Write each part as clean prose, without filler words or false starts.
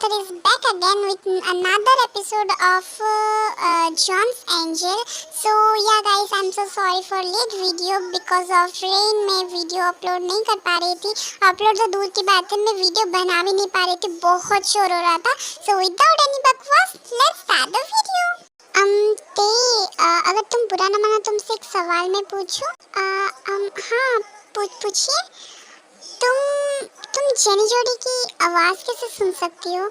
Is back again with another episode of John's Angel. So yeah guys, I'm so sorry for late video because of rain. मैं video upload नहीं कर पा रही थी. Upload तो दूर की बात है, मैं वीडियो बना भी नहीं पा रही थी, बहुत शोर हो रहा था. So without any बकवास, let's start the video. अगर तुम बुरा ना मानो तुमसे एक सवाल मैं पूछूं? हाँ पूछिए. तुम जेनी जोड़ी की आवाज कैसे सुन सकती हो?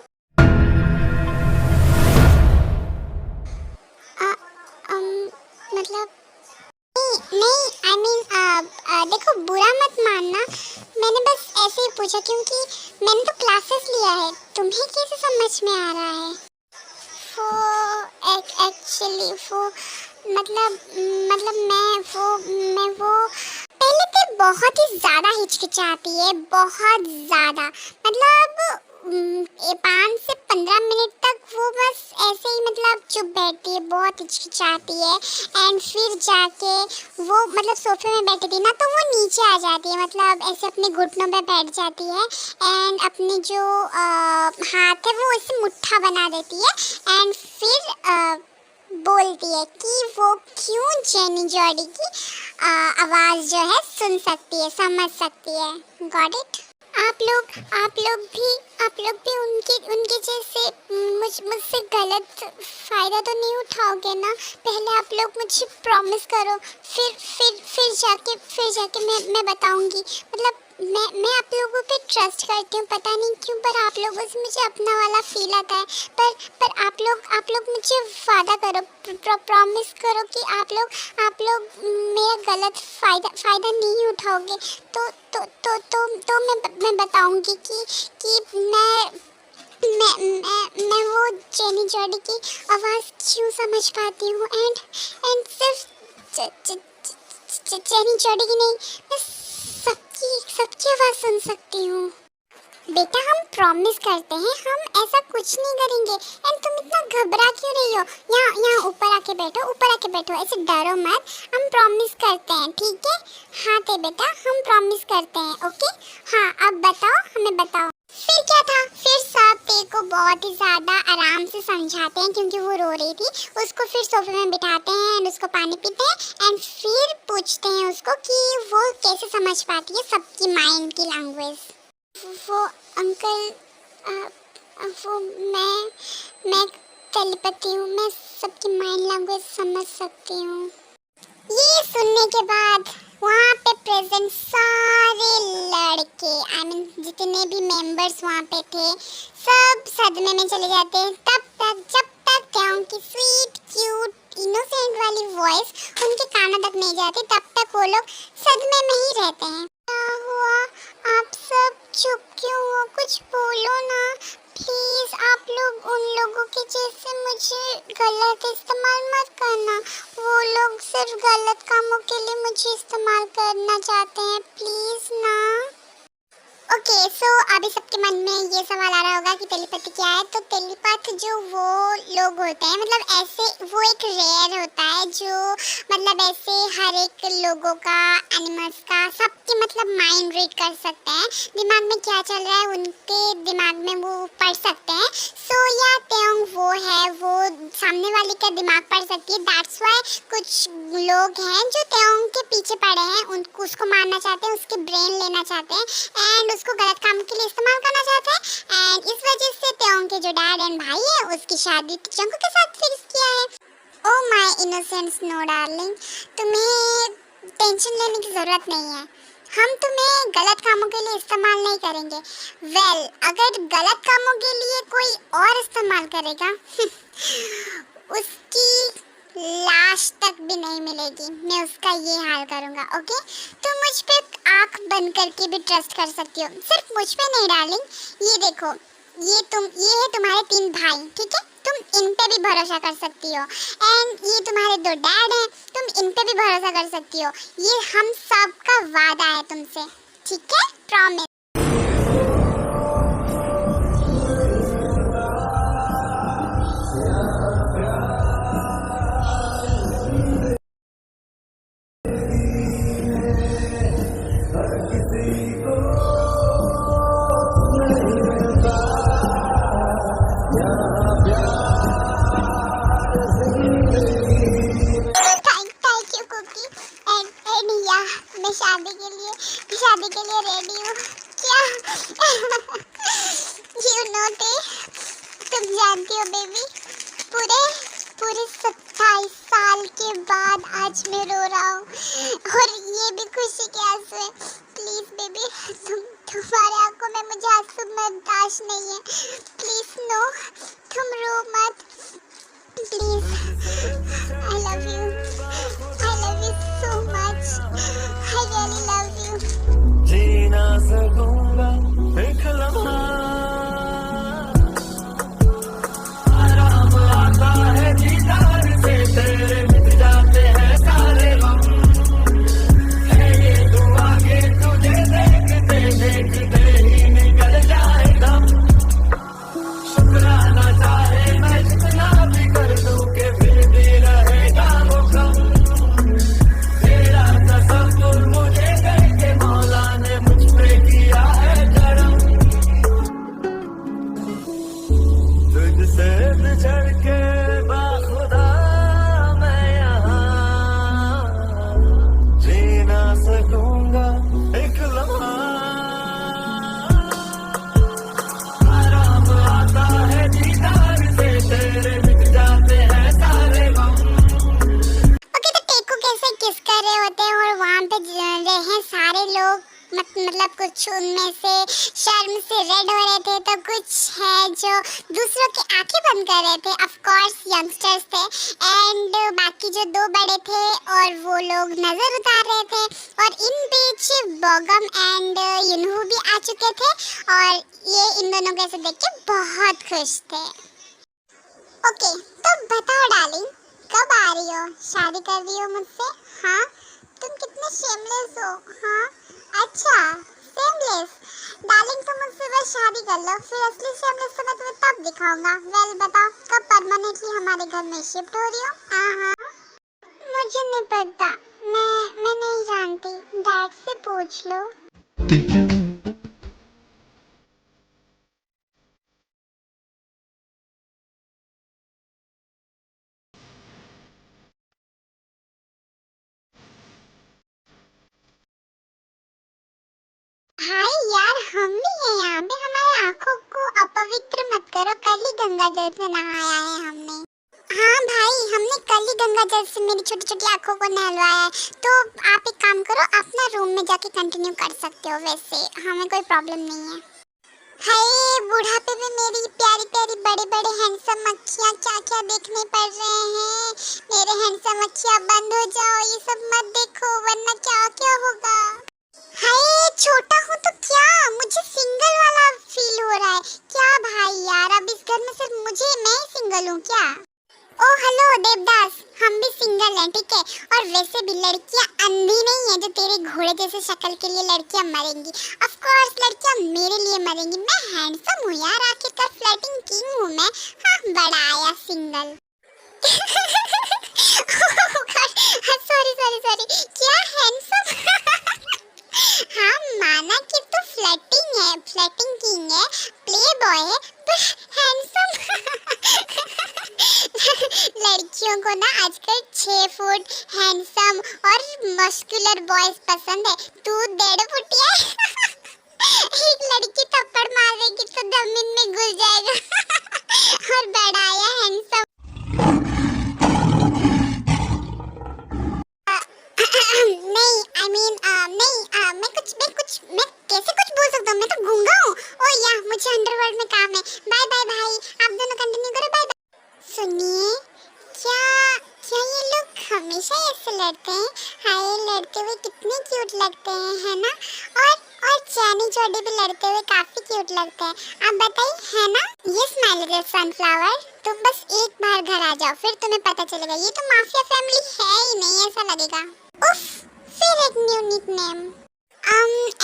मतलब नहीं आई मीन देखो बुरा मत मानना, मैंने बस ऐसे ही पूछा क्योंकि मैंने तो क्लासेस लिया है. तुम्हें कैसे समझ में आ रहा है? वो एक्चुअली वो मतलब मैं वो पहले तो बहुत ही ज़्यादा हिचकिचाती है, बहुत ज़्यादा. मतलब 5 से 15 मिनट तक वो बस ऐसे ही मतलब चुप बैठती है, बहुत हिचकिचाती है. एंड फिर जाके वो मतलब सोफे में बैठी थी ना, तो वो नीचे आ जाती है, मतलब ऐसे अपने घुटनों पे बैठ जाती है. एंड अपने जो हाथ है वो ऐसे मुट्ठा बना देती है. एंड फिर बोलती है कि वो क्यों जेनी जॉडी की आवाज़ जो है सुन सकती है, समझ सकती है. Got it? आप लोग भी उनके जैसे मुझसे गलत फ़ायदा तो नहीं उठाओगे ना? पहले आप लोग मुझे प्रॉमिस करो, फिर जाके मैं बताऊंगी. मतलब मैं आप लोगों पे ट्रस्ट करती हूँ, पता नहीं क्यों, पर आप लोगों से मुझे अपना वाला फील आता है. पर आप लोग मुझे वादा करो, प्रॉमिस करो कि आप लोग मेरा गलत फ़ायदा नहीं उठाओगे. तो मैं बताऊंगी कि मैं वो जेनी जॉडी की आवाज़ क्यों समझ पाती हूँ. एंड सिर्फ जेनी जॉडी की नहीं, मैं सबकी आवाज़ सुन सकती हूँ. बेटा हम प्रॉमिस करते हैं, हम ऐसा कुछ नहीं करेंगे. एंड तुम इतना घबरा क्यों रही हो? यहाँ ऊपर आके बैठो, ऐसे डरो मत. हम प्रॉमिस करते हैं, ठीक है? हाँ ते बेटा, हम प्रॉमिस करते हैं, ओके? हाँ अब बताओ, हमें बताओ. फिर क्या था? फिर सब ते को बहुत ही ज़्यादा आराम से समझाते हैं क्योंकि वो रो रही थी. उसको फिर सोफे में बिठाते हैं एंड उसको पानी पीते हैं. एंड फिर पूछते हैं उसको कि वो कैसे समझ पाती है सबकी माइंड की लैंग्वेज. वो अंकल वो मैं टेलीपैथी हूँ, मैं सबकी माइंड लैंग्वेज समझ सकती हूँ. ये सुनने के बाद वहाँ पे प्रेजेंट सारे लड़के आई मीन जितने भी मेंबर्स वहाँ पे थे, सब सदमे में चले जाते हैं. जब तक त्याओं की स्वीट क्यूट इनोसेंट वाली वॉइस उनके कानों तक नहीं जाती, तब तक वो लोग सदमे में ही रहते हैं. क्या हुआ? आप सब चुप क्यों हो? कुछ बोलो ना प्लीज. आप लोग उन लोगों के जैसे मुझे गलत इस्तेमाल मत करना. वो लोग सिर्फ गलत कामों के लिए मुझे इस्तेमाल करना चाहते हैं, प्लीज ना. ओके सो अभी सबके मन में ये सवाल आ रहा होगा कि टेलीपैथी क्या है. तो टेलीपैथ जो वो लोग होते हैं, मतलब ऐसे वो एक रेयर होता है जो मतलब ऐसे हर एक लोगों का, एनिमल्स का, सबके मतलब माइंड रीड कर सकते हैं. दिमाग में क्या चल रहा है उनके दिमाग में वो पढ़ सकते हैं. सो या तेओंग वो है, वो सामने वाले का दिमाग पढ़ सकती है. दैट्स वाई कुछ लोग हैं जो तेओंग के पीछे पड़े हैं, उनको उसको मारना चाहते हैं, उसके ब्रेन लेना चाहते हैं एंड उसको गलत काम के लिए इस्तेमाल करना चाहते हैं. एंड इस वजह से तेओंग के जो डैड एंड भाई है उसकी शादी जंगू के साथ फिक्स किया है. Oh my innocent snow darling, तुम्हें टेंशन लेने की ज़रूरत नहीं है. हम तुम्हें गलत कामों के लिए इस्तेमाल नहीं करेंगे. अगर गलत कामों के लिए कोई और इस्तेमाल करेगा उसकी लास्ट तक भी नहीं मिलेगी, मैं उसका ये हाल करूँगा। ओके, तुम मुझ पे आँख बंद करके भी ट्रस्ट कर सकती हो, सिर्फ मुझ पे नहीं डार्लिंग। ये देखो, ये है तुम्हारे 3 भाई, ठीक है, तुम इन पे भी भरोसा कर सकती हो। एंड ये तुम्हारे 2 डैड हैं, तुम इन पे भी भरोसा कर सकती हो। ये हम सब का वादा है तुमसे, ठीक है, प्रॉमिस। मैं शादी के लिए रेडी हूँ। क्या यू नो ते, तुम जानती हो बेबी, पूरे 27 साल के बाद आज मैं रो रहा हूँ, और ये भी खुशी के आंसू है। प्लीज बेबी, तुम्हारे आंखों में मुझे आंसू बर्दाश्त नहीं है। प्लीज नो, तुम रो मत please. I love you so much. I really love you. जीना सकूंगा एक लम्हा, आराम आता है दीदार से, तेरे मिट जाते हैं सारे गम। है ये दुआ के तुझे देखते देखते ही निकल जाए दम। शुक्राना चाहे मैं जितना भी कर दूं के फिर भी रहेगा वो कम। मुझे करके मौला ने मुझ पे किया है करम। तुझसे बिछड़ के बाखुदा मैं यहाँ जी ना सकूंगा एक लम्हा, आराम आता है दीदार से, तेरे मिट जाते हैं सारे गम। किस कर रहे होते हैं और वहाँ पे रहे सारे लोग, मतलब कुछ उनमें से शर्म से रेड हो रहे थे, तो कुछ है जो दूसरों की आंखें बंद कर रहे थे। ऑफ कोर्स यंगस्टर्स थे, एंड बाकी जो 2 बड़े थे और वो लोग नजर उतार रहे थे, और इन बीच बोगम एंड युनहू भी आ चुके थे, और ये इन दोनों को ऐसे देख के बहुत खुश थे। ओके, तो बताओ डार्लिंग, कब आ रही हो? शादी कर रही हो मुझसे? हाँ, तुम कितने शेमलेस हो। हाँ, अच्छा शेमलेस डार्लिंग, तुम मुझसे बस शादी कर लो, फिर असली शेमलेस तो मैं तुम्हें तब दिखाऊंगा। वेल बताओ, कब परमानेंटली हमारे घर में शिफ्ट हो रही हो? हाँ, मुझे नहीं पता, मैं नहीं जानती, डैड से पूछ लो। हाय यार, हम भी हैं यहाँ पे, हमारे आँखों को अपवित्र मत करो, कल ही गंगा जल से नहाया है हमने। हाँ भाई, हमने कल ही गंगा जल से मेरी छोटी छोटी आँखों को नहलवाया है। तो आप एक काम करो, अपना रूम में जाके कंटिन्यू कर सकते हो, वैसे हमें कोई प्रॉब्लम नहीं है। हाय, बुढ़ापे में मेरी प्यारी प्यारी बड़े बड़े हैंडसम अखियाँ क्या क्या देखने पड़ रहे हैं। मेरे हैंडसम अखियाँ बंद हो जाओ, ये सब मत देखो, वरना क्या क्या होगा। हाय, छोटा हूँ तो क्या, मुझे सिंगल वाला फील हो रहा है। क्या भाई यार, अब इस घर में सिर्फ मैं सिंगल हूँ क्या? ओ हेलो देवदास, हम भी सिंगल हैं, ठीक है। और वैसे भी लड़कियाँ अंधी नहीं है जो तेरे घोड़े जैसे शक्ल के लिए लड़कियाँ मरेंगी। ऑफ कोर्स लड़कियाँ मेरे लिए मरेंगी, मैं हैंडसम हूँ यार, आखिरकार फ्लर्टिंग किंग हूँ मैं। हाँ, बड़ा आया सिंगल। सॉरी, क्या हैंडसम? हाँ, माना कि तू फ्लर्टिंग किंग है, प्ले बॉय है, पर हैंडसम। लड़कियों को ना आजकल 6 फुट हैंडसम और मस्कुलर बॉयज पसंद है, तू 1.5 फुटिया है। एक लड़की थप्पड़ मार देगी तो जमीन में घुस जाएगा। और बड़ा आया हैंडसम। मैं कैसे कुछ बोल सकता हूँ, मैं तो गूंगा हूँ। ओ या, मुझे अंडरवर्ल्ड में काम है। बाय बाय भाई, आप दोनों कंटिन्यू करो, बाय बाय। सुनिए, क्या क्या लड़ते हैं। हाय, लड़ते हुए कितने क्यूट लगते हैं, है ना? और चैनी चोटी भी लड़ते हुए काफी क्यूट लगते हैं। आप बताइए, है ना? ये स्माइल लिटिल सनफ्लावर, तुम बस एक बार घर आ जाओ, फिर तुम्हें पता चलेगा ये तो माफिया फैमिली है ही नहीं, ऐसा लगेगा। उफ, फिर एक न्यू निकनेम।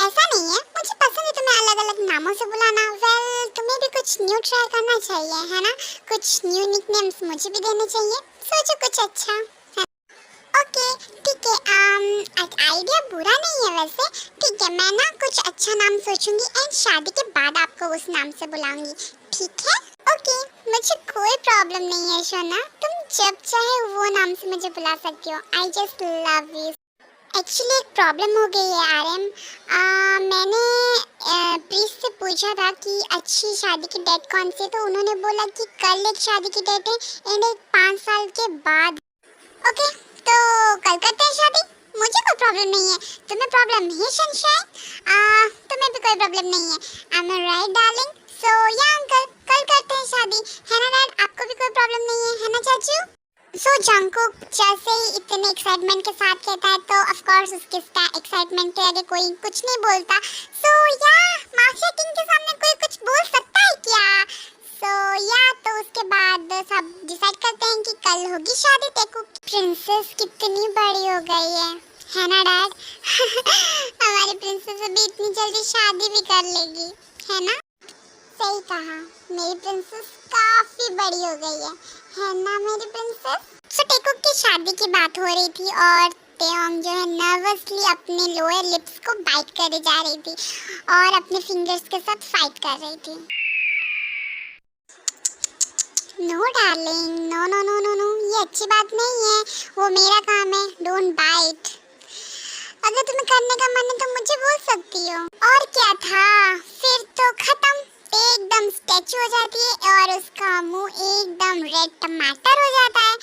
ऐसा नहीं है, मुझे पसंद है तुम्हें अलग अलग नामों से बुलाना। वेल, तुम्हें भी कुछ न्यू ट्राई करना चाहिए, है ना? कुछ न्यू निकनेम्स मुझे भी देने चाहिए। सोचो कुछ अच्छा। ओके, ठीक है। आइडिया बुरा नहीं है वैसे। ठीक है, मैं ना कुछ अच्छा नाम सोचूंगी एंड शादी के बाद आपको उस नाम से बुलाऊंगी, ठीक है? ओके, मुझे कोई प्रॉब्लम नहीं है सोना, तुम जब चाहे वो नाम से मुझे बुला सकती हो। I just love you. Actually एक प्रॉब्लम हो गई है आरएम। मैंने प्रीस से पूछा था कि अच्छी शादी की डेट कौन सी है, तो उन्होंने बोला कि कल एक शादी की डेट है एंड एक 5 साल के बाद। ओके, तो कल करते हैं शादी, मुझे कोई प्रॉब्लम नहीं है। तुम्हें प्रॉब्लम है सनशाइन? तुम्हें भी कोई प्रॉब्लम नहीं है। I am right darling? So yeah uncle, कल करते हैं शादी, है ना डैड? आपको भी कोई प्रॉब्लम नहीं है ना चाचू? सो जंगकुक जैसे ही इतने एक्साइटमेंट के साथ कहता है तो ऑफ कोर्स उसके एक्साइटमेंट के आगे कोई कुछ नहीं बोलता। सो या माफिया किंग के सामने कोई कुछ बोल सकता है क्या? सो या तो उसके बाद सब डिसाइड करते हैं कि कल होगी शादी। देखो प्रिंसेस कितनी बड़ी हो गई है ना डैड? हमारी प्रिंसेस अभी इतनी जल्दी शादी भी कर लेगी, है ना? सही कहा, मेरी प्रिंसेस काफी बड़ी हो गई है ना मेरी प्रिंसेस? सो टेकुक की शादी की बात हो रही थी और तेओंग जो है नर्वसली अपने लोअर लिप्स को बाइट करे जा रही थी और अपने फिंगर्स के साथ फाइट कर रही थी। No darling, no no no no no, ये अच्छी बात नहीं है। वो मेरा काम है, डोंट बाइट। अगर तुम्हें करने का मन है तो मुझे बोल सकती हो। और क्या था, फिर तो खत्म, एकदम स्टैचू हो जाती है और उसका मुंह एकदम रेड टमाटर हो जाता है।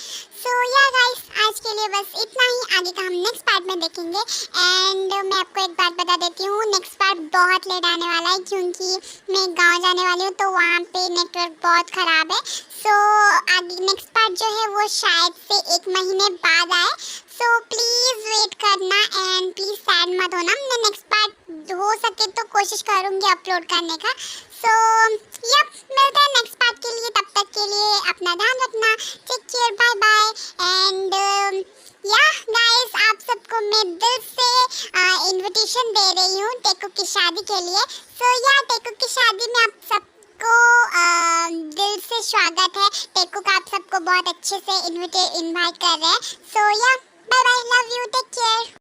सो या गाइस, आज के लिए बस इतना ही। आगे का हम नेक्स्ट पार्ट में देखेंगे। एंड मैं आपको एक बात बता देती हूँ, नेक्स्ट पार्ट बहुत लेट आने वाला है क्योंकि मैं गांव जाने वाली हूँ तो वहाँ पे नेटवर्क बहुत ख़राब है। सो आगे नेक्स्ट पार्ट जो है वो शायद से 1 महीने बाद आए। सो प्लीज़ वेट करना एंड प्लीज़ सैड मत होना। मैं नेक्स्ट पार्ट हो सके तो कोशिश करूँगी अपलोड करने का। सो यप, मिलते हैं नेक्स्ट पार्ट के लिए। तब तक के लिए अपना ध्यान रखना। Take care, bye bye. And yeah guys, आप सबको मैं दिल से इनविटेशन दे रही हूँ टेकुक की शादी के लिए। सो या टेकुक की शादी में आप सबको दिल से स्वागत है। टेकुक आप सबको बहुत अच्छे से इनवाइट कर रहे हैं। So yeah bye bye, love you, take care.